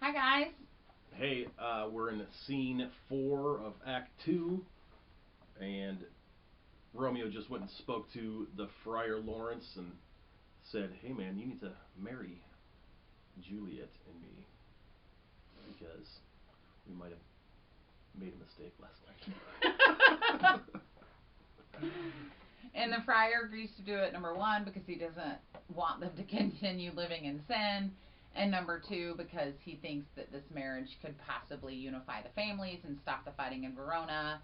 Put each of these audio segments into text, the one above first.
Hi guys. Hey, we're in scene 4 of Act 2, and Romeo just went and spoke to the Friar Lawrence and said, "Hey man, you need to marry Juliet and me because we might have made a mistake last night." And the friar agrees to do it, number one, because he doesn't want them to continue living in sin. And number two, because he thinks that this marriage could possibly unify the families and stop the fighting in Verona.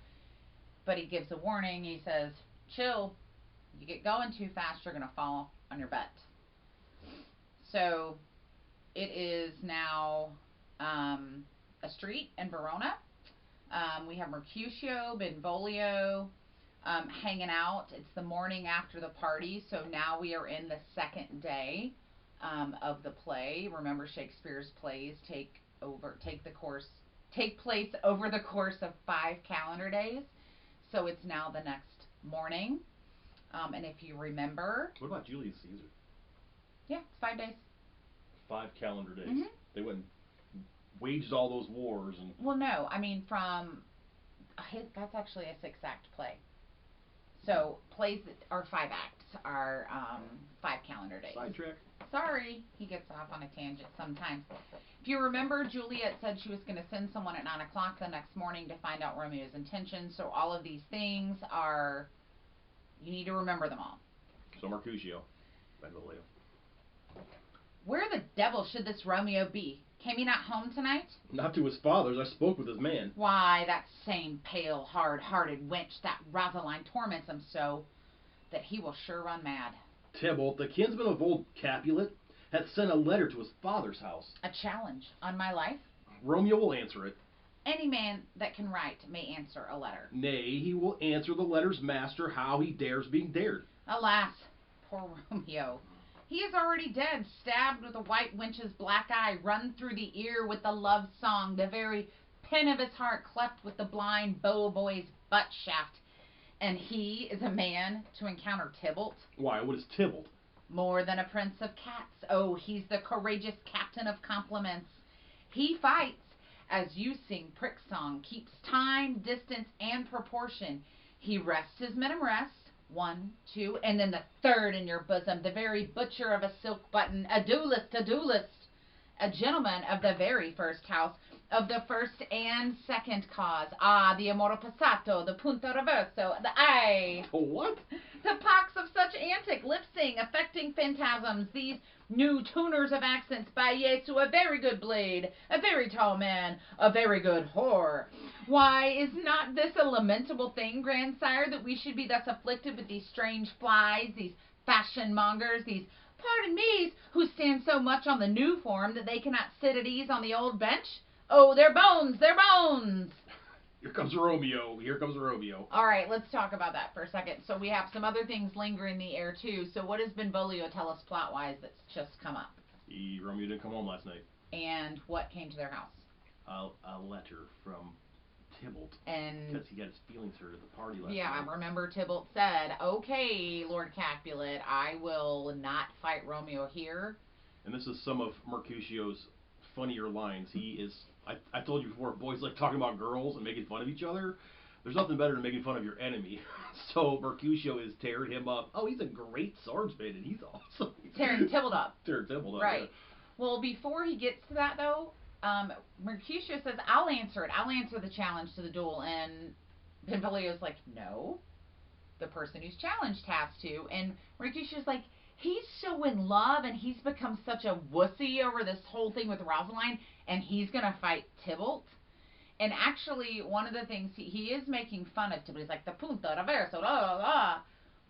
But he gives a warning. He says, chill. You get going too fast, you're going to fall on your butt. So it is now a street in Verona. We have Mercutio, Benvolio, hanging out. It's the morning after the party, so now we are in the second day of the play. Remember, Shakespeare's plays take place over the course of 5 calendar days. So it's now the next morning. And if you remember, What about Julius Caesar? yeah, it's 5 days. 5 calendar days. Mm-hmm. They went and waged all those wars and. Well, no, I mean that's actually a 6 act play. So plays that are 5 acts are 5 calendar days. Sidetrack. Sorry, he gets off on a tangent sometimes. If you remember, Juliet said she was going to send someone at 9 o'clock the next morning to find out Romeo's intentions. So all of these things are, you need to remember them all. So Mercutio, Benvolio. Where the devil should this Romeo be? Came he not home tonight? Not to his father's. I spoke with his man. Why, that same pale, hard-hearted wench, that Rosaline, torments him so that he will sure run mad. Tybalt, the kinsman of old Capulet, hath sent a letter to his father's house. A challenge on my life? Romeo will answer it. Any man that can write may answer a letter. Nay, he will answer the letter's master how he dares being dared. Alas, poor Romeo. He is already dead, stabbed with a white wench's black eye, run through the ear with the love song, the very pin of his heart cleft with the blind bow boy's butt shaft. And he is a man to encounter Tybalt? Why, what is Tybalt? More than a prince of cats. Oh, he's the courageous captain of compliments. He fights, as you sing prick song, keeps time, distance, and proportion. He rests his men in rest. 1, 2, and then the third in your bosom, the very butcher of a silk button, a duelist, a gentleman of the very first house, of the first and second cause. Ah, the amore passato, the punto reverso, the eye. Oh, what? The pox of such antic lip-sing, affecting phantasms, these new tuners of accents, by Jesu, a very good blade, a very tall man, a very good whore. Why, is not this a lamentable thing, grandsire, that we should be thus afflicted with these strange flies, these fashion mongers, these, pardon me, who stand so much on the new form that they cannot sit at ease on the old bench? Oh, their bones, their bones! Here comes Romeo. Here comes Romeo. All right, let's talk about that for a second. So we have some other things lingering in the air, too. So what does Benvolio tell us plot-wise that's just come up? Romeo didn't come home last night. And what came to their house? A letter from Tybalt. And because he got his feelings hurt at the party last night. yeah, I remember Tybalt said, okay, Lord Capulet, I will not fight Romeo here. And this is some of Mercutio's funnier lines. He is, I told you before, boys like talking about girls and making fun of each other. There's nothing better than making fun of your enemy. So Mercutio is tearing him up. Oh, he's a great swordsman and he's awesome. Tearing Tybalt up. Tearing Tybalt up. Right. Yeah. Well, before he gets to that, though, Mercutio says, I'll answer it. I'll answer the challenge to the duel. And Benvolio's like, no, the person who's challenged has to. And Mercutio's like, he's so in love and he's become such a wussy over this whole thing with Rosaline, and he's going to fight Tybalt. And actually, one of the things, he is making fun of Tybalt. He's like, the punta, reverso, la, la, la.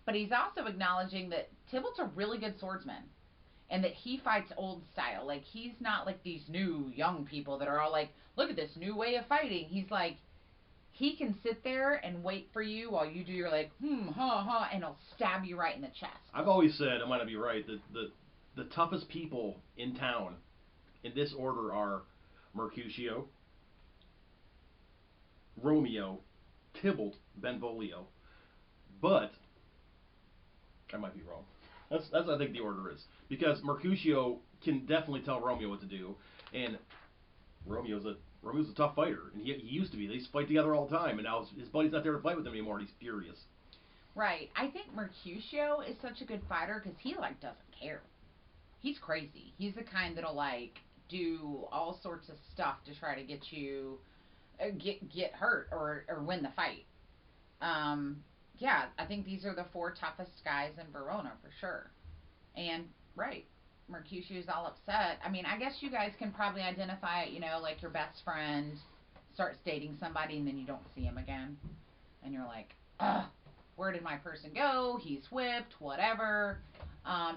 But he's also acknowledging that Tybalt's a really good swordsman. And that he fights old style. Like, he's not like these new young people that are all like, look at this new way of fighting. He's like, he can sit there and wait for you while you do your like, ha, ha, and he'll stab you right in the chest. I've always said, I might not be right, that the toughest people in town in this order are Mercutio, Romeo, Tybalt, Benvolio. But I might be wrong. That's I think the order is, because Mercutio can definitely tell Romeo what to do, and Romeo's a tough fighter, and he used to be. They used to fight together all the time, and now his buddy's not there to fight with him anymore, and he's furious. Right. I think Mercutio is such a good fighter because he like doesn't care. He's crazy. He's the kind that'll like do all sorts of stuff to try to get you get hurt or win the fight. Um, yeah, I think these are the four toughest guys in Verona for sure. And right, Mercutio's all upset. I mean, I guess you guys can probably identify it. You know, like your best friend starts dating somebody and then you don't see him again, and you're like, ugh, where did my person go? He's whipped, whatever.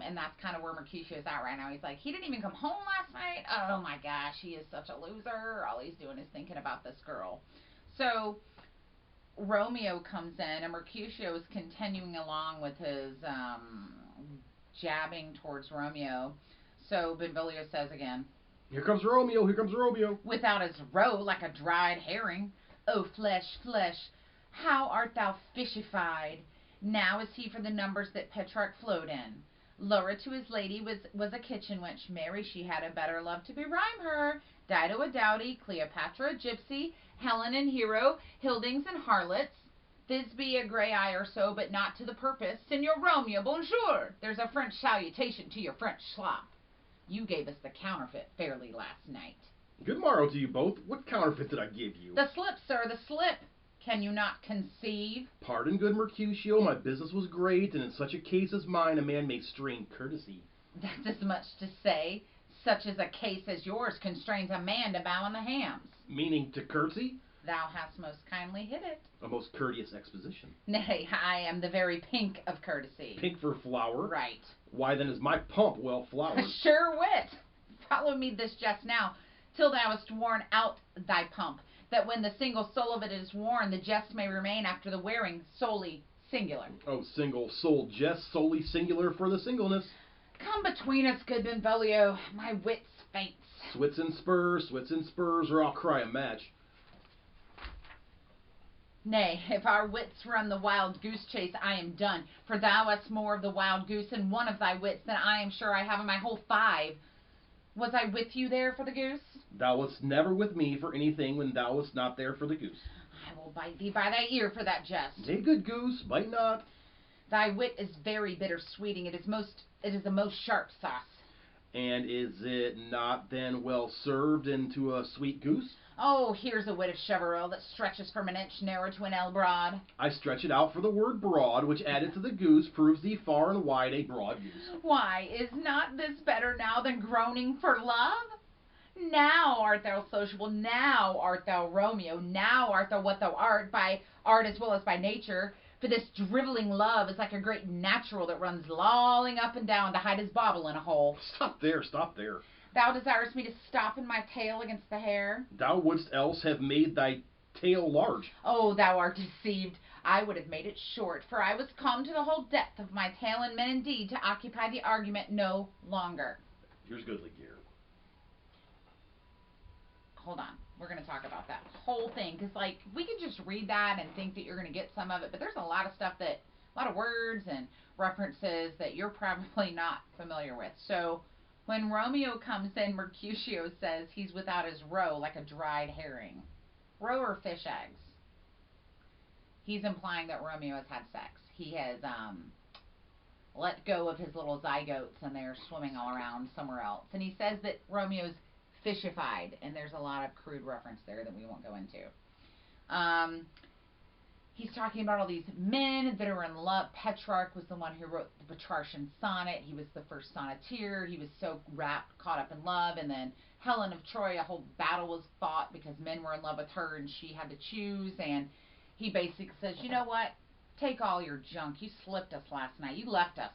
And that's kind of where Mercutio's at right now. He's like, he didn't even come home last night. Oh my gosh, he is such a loser. All he's doing is thinking about this girl. So Romeo comes in, and Mercutio is continuing along with his jabbing towards Romeo. So Benvolio says again, Here comes Romeo, here comes Romeo. without his roe like a dried herring. O flesh, flesh, how art thou fishified? Now is he for the numbers that Petrarch flowed in. Laura to his lady was a kitchen wench. Mary she had a better love to berhyme her. Dido a dowdy, Cleopatra a gypsy, Helen and Hero, Hildings and harlots. Thisbe a grey eye or so, but not to the purpose. Senor Romeo, bonjour! There's a French salutation to your French slop. You gave us the counterfeit fairly last night. Good morrow to you both. What counterfeit did I give you? The slip, sir, the slip. Can you not conceive? Pardon, good Mercutio, my business was great, and in such a case as mine, a man may strain courtesy. That's as much to say, such as a case as yours constrains a man to bow in the hams. Meaning to curtsy? Thou hast most kindly hit it. A most courteous exposition. Nay, I am the very pink of courtesy. Pink for flower? Right. Why then is my pump well flowered? Sure wit. Follow me this just now, till thou hast worn out thy pump, that when the single soul of it is worn, the jest may remain after the wearing solely singular. Oh, single soul jest, solely singular for the singleness. Come between us, good Benvolio, my wits faints. Swits and spurs, or I'll cry a match. Nay, if our wits run the wild goose chase, I am done. For thou hast more of the wild goose in one of thy wits than I am sure I have in my whole 5. Was I with you there for the goose? Thou wast never with me for anything when thou wast not there for the goose. I will bite thee by thy ear for that jest. Nay, good goose, bite not. Thy wit is very bitter sweeting. It is the most sharp sauce. And is it not then well served into a sweet goose? Oh, here's a wit of Cheveril that stretches from an inch narrow to an ell broad. I stretch it out for the word broad, which added to the goose proves thee far and wide a broad goose. Why, is not this better now than groaning for love? Now art thou sociable, now art thou Romeo, now art thou what thou art, by art as well as by nature. For this drivelling love is like a great natural that runs lolling up and down to hide his bauble in a hole. Stop there, stop there. Thou desirest me to stop in my tail against the hair? Thou wouldst else have made thy tail large. Oh, thou art deceived. I would have made it short, for I was come to the whole depth of my tail in men indeed to occupy the argument no longer. Here's goodly gear. Hold on. We're going to talk about that whole thing, because, like, we could just read that and think that you're going to get some of it, but there's a lot of stuff a lot of words and references that you're probably not familiar with. So, when Romeo comes in, Mercutio says he's without his roe like a dried herring. Roe or fish eggs. He's implying that Romeo has had sex. He has let go of his little zygotes and they're swimming all around somewhere else. And he says that Romeo's fishified, and there's a lot of crude reference there that we won't go into. He's talking about all these men that are in love. Petrarch was the one who wrote the Petrarchan sonnet. He was the first sonneteer. He was so caught up in love. And then Helen of Troy, a whole battle was fought because men were in love with her and she had to choose. And he basically says, you know what? Take all your junk. You slipped us last night. You left us.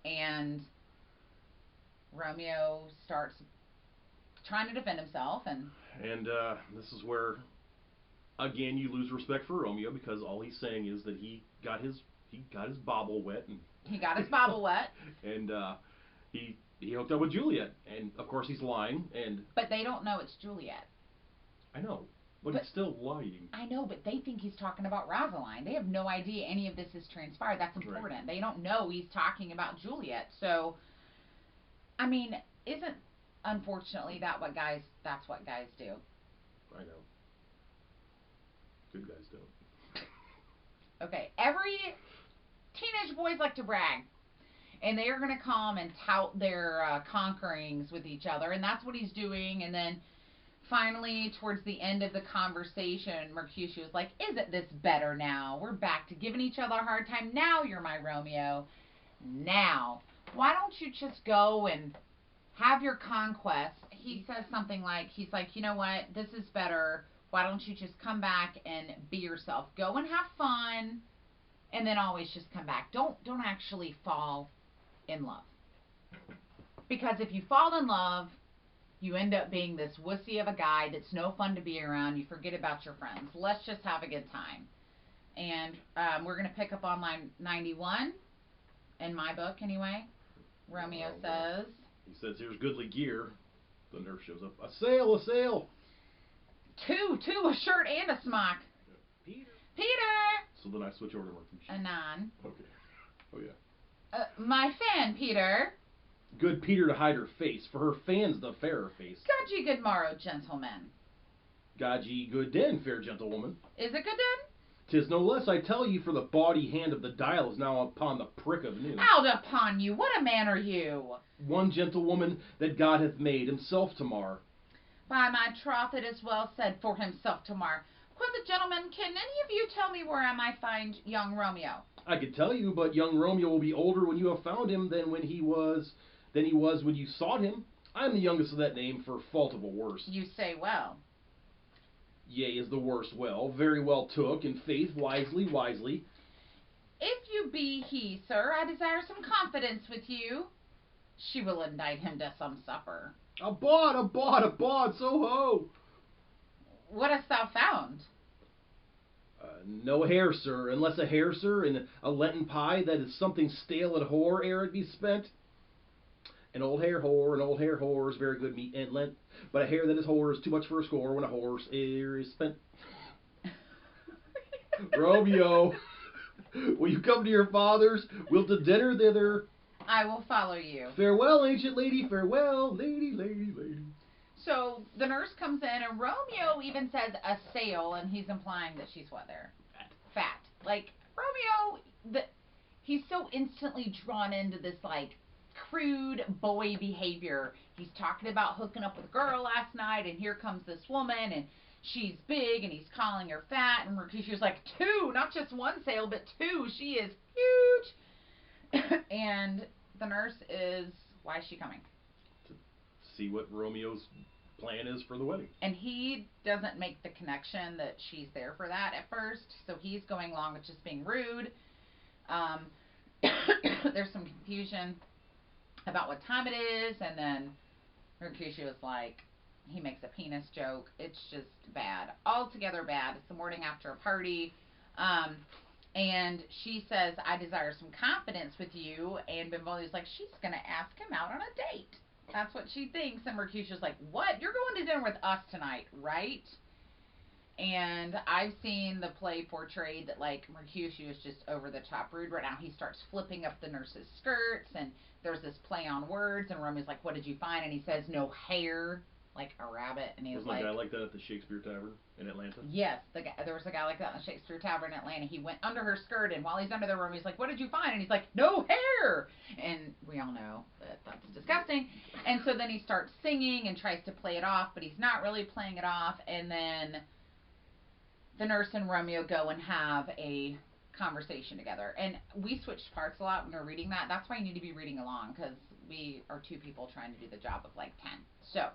And Romeo starts trying to defend himself. And this is where, again, you lose respect for Romeo, because all he's saying is that he got his bobble wet, and he got his bobble wet, and he hooked up with Juliet, and of course he's lying, but they don't know it's Juliet. I know, but he's still lying. I know, but they think he's talking about Rosaline. They have no idea any of this has transpired. That's important. Right. They don't know he's talking about Juliet. So, I mean, isn't unfortunately, that's what guys do. I know. Good guys don't. Okay, every teenage boys like to brag. And they are going to come and tout their conquerings with each other. And that's what he's doing. And then finally, towards the end of the conversation, Mercutio is like, isn't this better now? We're back to giving each other a hard time. Now you're my Romeo. Now. Why don't you just go and have your conquest? He says something like, he's like, you know what? This is better. Why don't you just come back and be yourself? Go and have fun. And then always just come back. Don't actually fall in love. Because if you fall in love, you end up being this wussy of a guy that's no fun to be around. You forget about your friends. Let's just have a good time. And we're going to pick up on line 91, in my book anyway. Romeo says... He says, here's goodly gear. The nurse shows up. A sail, a sail! Two, a shirt and a smock. Peter! Peter! So then I switch over to Mercutio. Anon. Okay. Oh, yeah. My fan, Peter. Good Peter to hide her face, for her fan's the fairer face. God ye good morrow, gentlemen. God ye good den, fair gentlewoman. Is it good den? 'Tis no less, I tell you, for the bawdy hand of the dial is now upon the prick of noon. Out upon you, what a man are you? One gentlewoman that God hath made himself to mar. By my troth, it is well said, for himself to mar. Quoth the gentleman, can any of you tell me where I might find young Romeo? I could tell you, but young Romeo will be older when you have found him than he was when you sought him. I am the youngest of that name, for fault of a worse. You say well. Yea, is the worse well, very well took, in faith, wisely. If you be he, sir, I desire some confidence with you. She will indict him to some supper. Abad, so ho! What hast thou found? No hare, sir, unless a hare, sir, in a Lenten pie that is something stale and hoar ere it be spent. An old hare whore is very good meat and Lent, but a hare that is whore is too much for a score when a horse ear is spent. Romeo, will you come to your father's? We'll to dinner thither. I will follow you. Farewell, ancient lady, farewell, lady. So the nurse comes in, and Romeo even says a sail, and he's implying that she's what there? Fat. Like, Romeo, he's so instantly drawn into this, like, crude boy behavior. He's talking about hooking up with a girl last night, and here comes this woman, and she's big, and he's calling her fat, and Mercutio's like, 2, not just one sail, but 2. She is huge. And the nurse is, why is she coming? To see what Romeo's plan is for the wedding. And he doesn't make the connection that she's there for that at first, so he's going along with just being rude. There's some confusion about what time it is, and then Mercutio is like, he makes a penis joke. It's just bad. Altogether bad. It's the morning after a party. And she says, I desire some confidence with you. And Benvolio's like, she's going to ask him out on a date. That's what she thinks. And Mercutio's like, what? You're going to dinner with us tonight, right? And I've seen the play portrayed that, like, Mercutio is just over the top rude right now. He starts flipping up the nurse's skirts, and there's this play on words, and Romeo's like, what did you find? And he says, no hair, like a rabbit. And he was like, a guy like that at the Shakespeare Tavern in Atlanta? Yes, there was a guy like that in the Shakespeare Tavern in Atlanta. He went under her skirt, and while he's under there, Romeo's like, what did you find? And he's like, no hair! And we all know that that's disgusting. And so then he starts singing and tries to play it off, but he's not really playing it off. And then the nurse and Romeo go and have a conversation together. And we switched parts a lot when we were reading that. That's why you need to be reading along, because we are 2 people trying to do the job of like 10. So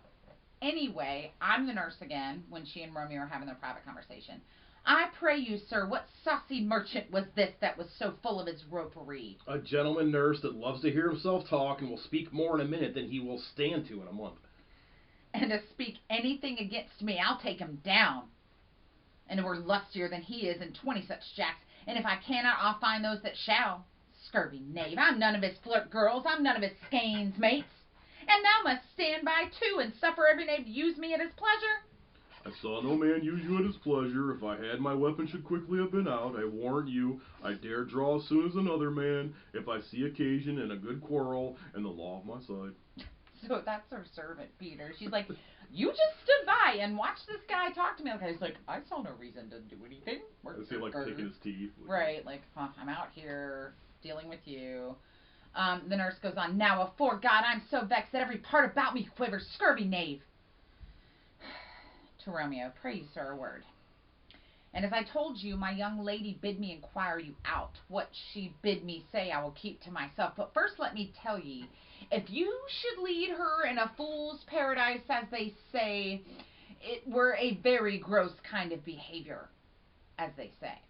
anyway, I'm the nurse again when she and Romeo are having their private conversation. I pray you, sir, what saucy merchant was this that was so full of his ropery? A gentleman nurse that loves to hear himself talk and will speak more in a minute than he will stand to in a month. And to speak anything against me, I'll take him down. And we're lustier than he is in 20 such jacks. And if I cannot, I'll find those that shall. Scurvy knave, I'm none of his flirt girls, I'm none of his skeins mates. And thou must stand by too, and suffer every knave to use me at his pleasure. I saw no man use you at his pleasure. If I had, my weapon should quickly have been out. I warrant you, I dare draw as soon as another man, if I see occasion and a good quarrel, and the law of my side. So that's her servant, Peter. She's like, you just stood by and watched this guy talk to me. Like, he's like, I saw no reason to do anything. I see him like picking his teeth. Right, like, I'm out here dealing with you. The nurse goes on, now, afore God, I'm so vexed that every part about me quivers. Scurvy knave. To Romeo, pray you, sir, a word. And as I told you, my young lady bid me inquire you out. What she bid me say I will keep to myself. But first let me tell ye, if you should lead her in a fool's paradise, as they say, it were a very gross kind of behavior, as they say.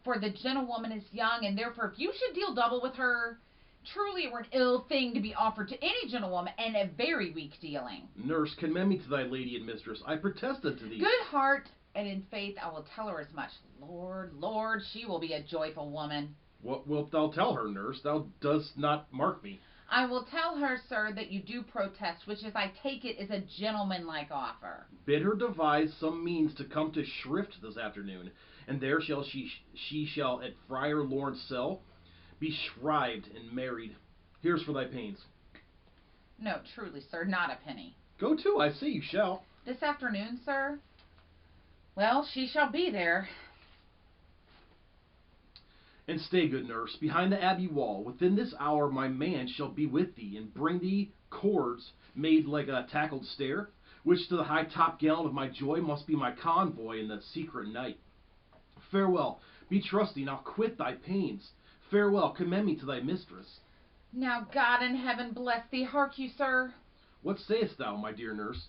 For the gentlewoman is young, and therefore if you should deal double with her, truly it were an ill thing to be offered to any gentlewoman, and a very weak dealing. Nurse, commend me to thy lady and mistress. I protest unto thee. Good heart, and in faith I will tell her as much. Lord, Lord, she will be a joyful woman. What wilt thou tell her, nurse? Thou dost not mark me. I will tell her, sir, that you do protest, which, as I take it, is a gentlemanlike offer. Bid her devise some means to come to Shrift this afternoon, and there shall she shall at Friar Lawrence' cell be shrived and married. Here's for thy pains. No, truly, sir, not a penny. Go to, I say you shall. This afternoon, sir? Well, she shall be there. And stay, good nurse, behind the abbey wall. Within this hour my man shall be with thee, and bring thee cords made like a tackled stair, which to the high topgallant of my joy must be my convoy in the secret night. Farewell, be trusty, now quit thy pains. Farewell, commend me to thy mistress. Now God in heaven bless thee. Hark you, sir. What sayest thou, my dear nurse?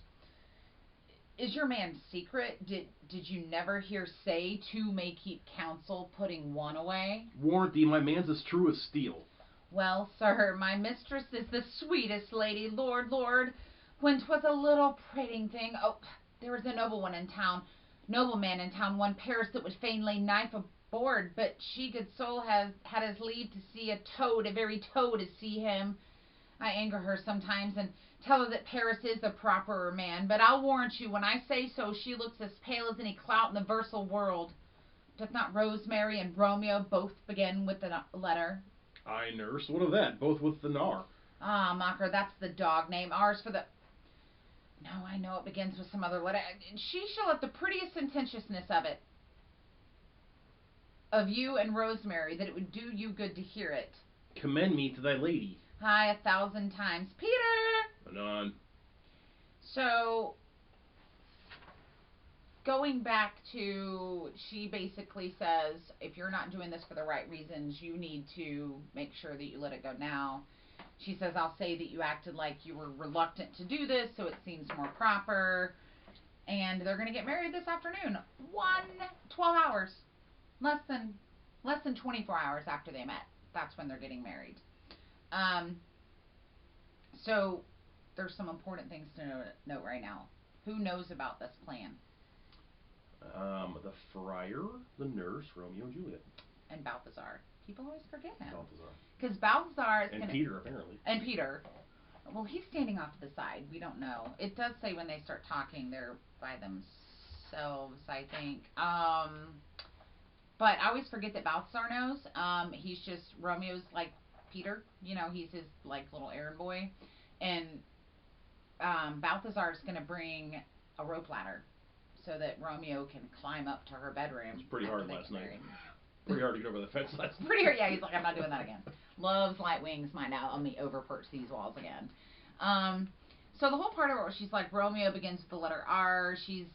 Is your man secret? Did you never hear say two may keep counsel, putting one away? Warrant thee, my man's as true as steel. Well, sir, my mistress is the sweetest lady, Lord, Lord. When 'twas a little prating thing, oh, there was a nobleman in town, one Paris that would fain lay knife aboard, but she, good soul, had his leave to see a toad, a very toad, to see him. I anger her sometimes and tell her that Paris is the properer man, but I'll warrant you, when I say so, she looks as pale as any clout in the versal world. Doth not Rosemary and Romeo both begin with the letter? Aye, nurse, what of that? Both with the nar. Ah, mocker, that's the dog name. Ours for the... No, I know it begins with some other letter. She shall have the prettiest sententiousness of it. Of you and Rosemary, that it would do you good to hear it. Commend me to thy lady. Hi, 1,000 times. Peter! Anon. So, going back to, she basically says, if you're not doing this for the right reasons, you need to make sure that you let it go now. She says, I'll say that you acted like you were reluctant to do this, so it seems more proper. And they're going to get married this afternoon. 12 hours. Less than 24 hours after they met. That's when they're getting married. So there's some important things to note right now. Who knows about this plan? The friar, the nurse, Romeo and Juliet. And Balthazar. People always forget him. Balthazar. Because Balthazar is And Peter, apparently. And Peter. Well, he's standing off to the side. We don't know. It does say when they start talking, they're by themselves, I think. But I always forget that Balthazar knows. He's just, Romeo's like Peter. You know, he's his like little errand boy. And Balthazar's going to bring a rope ladder so that Romeo can climb up to her bedroom. It was pretty hard last night. Pretty hard to get over the fence last night. Pretty hard, yeah. He's like, I'm not doing that again. Loves light wings, might now only overperch these walls again. So the whole part of it, she's like, Romeo begins with the letter R. She's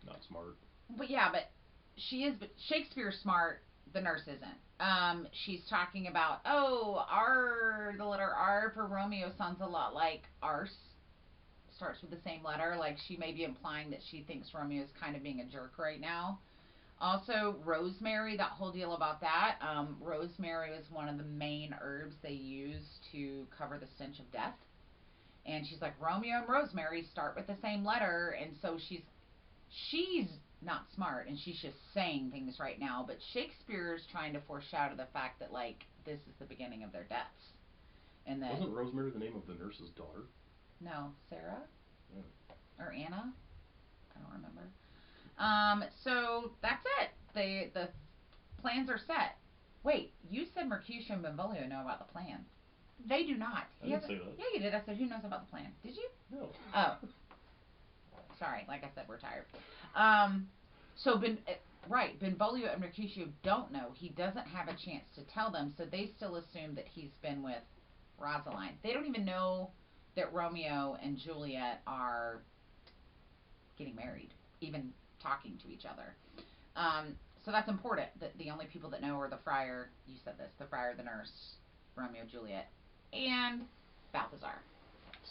not smart. But yeah, but she is. But Shakespeare's smart. The nurse isn't. She's talking about, R. The letter R for Romeo sounds a lot like arse. Starts with the same letter. Like she may be implying that she thinks Romeo is kind of being a jerk right now. Also, rosemary, that whole deal about that. Rosemary is one of the main herbs they use to cover the stench of death. And she's like, Romeo and Rosemary start with the same letter. And so she's not smart, and she's just saying things right now. But Shakespeare's trying to foreshadow the fact that, like, this is the beginning of their deaths. And that... Wasn't Rosemary the name of the nurse's daughter? No, Sarah? Yeah. Or Anna? I don't remember. So that's it. The plans are set. Wait, you said Mercutio and Benvolio know about the plan. They do not. I didn't say that. Yeah, you did. I said, who knows about the plan? Did you? No. Oh. Sorry. Like I said, we're tired. So Benvolio and Mercutio don't know. He doesn't have a chance to tell them, so they still assume that he's been with Rosaline. They don't even know that Romeo and Juliet are getting married, even talking to each other. So that's important. That the only people that know are the friar. You said this: the friar, the nurse, Romeo, Juliet, and Balthazar.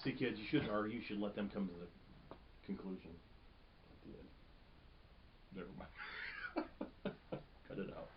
See, kids, you shouldn't argue. You should let them come to the conclusion at the end. Never mind. Cut it out.